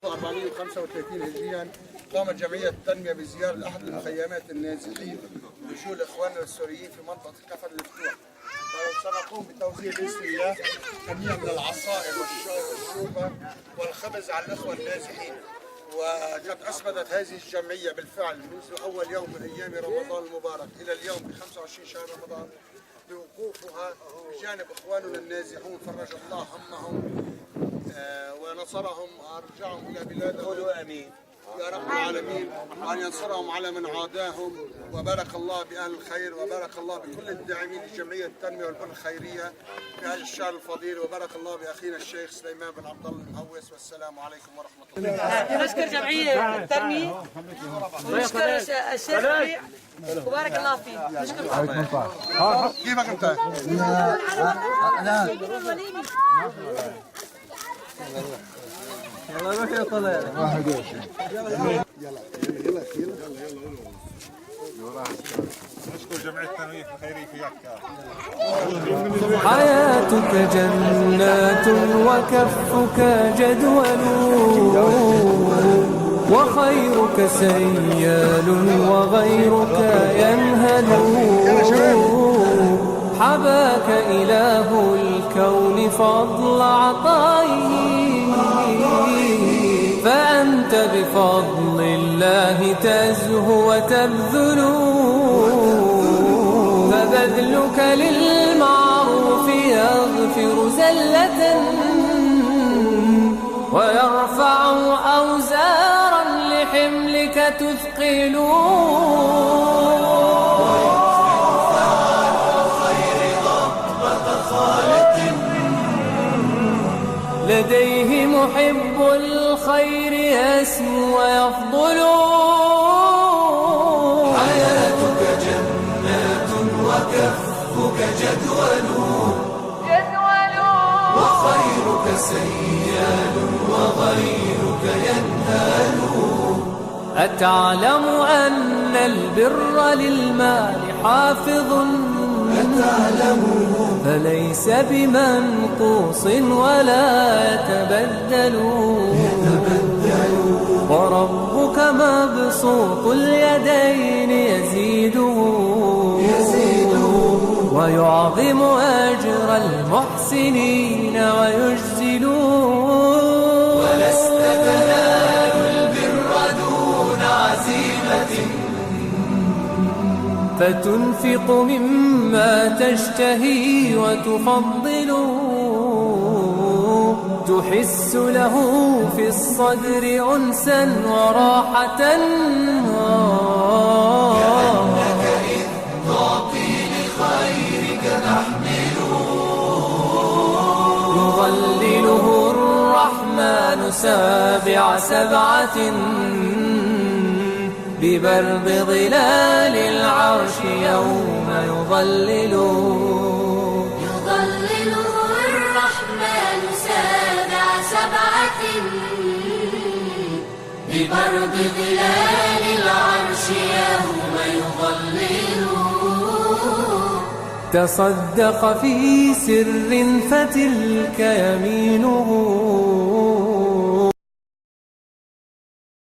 435 هجريا قامت جمعية التنمية بزيارة أحد المخيمات النازحين بشؤون إخواننا السوريين في منطقة كفر المفتوح. سنقوم بتوزيع بإذن الله كمية من العصائر والشوربة والخبز على الإخوة النازحين. وقد أثبتت هذه الجمعية بالفعل منذ أول يوم من أيام رمضان المبارك إلى اليوم ب 25 شهر رمضان بوقوفها بجانب إخواننا النازحون، فرج الله همهم ونصرهم وأرجعهم إلى بلادهم. قولوا آمين يا رب العالمين، وأن ينصرهم على من عاداهم. وبارك الله بأهل الخير، وبارك الله بكل الداعمين لجمعية التنمية والبنى الخيرية في هذا الشهر الفضيل، وبارك الله بأخينا الشيخ سليمان بن عبد الله المهوس. والسلام عليكم ورحمة الله. نشكر جمعية التنمية ونشكر الشيخ ربيع وبارك الله فيه. نشكر كيفك أنت؟ يلا روح يا طلال. يلا نشكر جمعية التنمية الخيرية في يكا. حياتك جنات وكفك جدول، وخيرك سيال وغيرك ينهل. حباك إله الكون فضل عطائه، فأنت بفضل الله تزهو وتبذل. فبذلك للمعروف يغفر زلة، ويرفع أوزارا لحملك تثقل. لديه محب الخير يسمو ويفضل. حياتك جنات وكفك جدول، وخيرك سيال وغيرك ينهال. أتعلم أن البر للمال حافظ، فليس بمنقوص ولا يتبدل. وربك مبسوط اليدين يزيده، ويعظم أجر المحسنين ويجزل. ولست تنال البر دون عزيمة، فتنفق مما تشتهي وتفضل. تحس له في الصدر أنسا وراحة، كأنك إذ تعطي لخيرك تحمل. يظلله الرحمن سابع سبعة، ببرد ظلال العرش يوم يظلله الرحمن سابع سبعة، ببرد ظلال العرش يوم يظلله. تصدق في سر فتلك يمينه،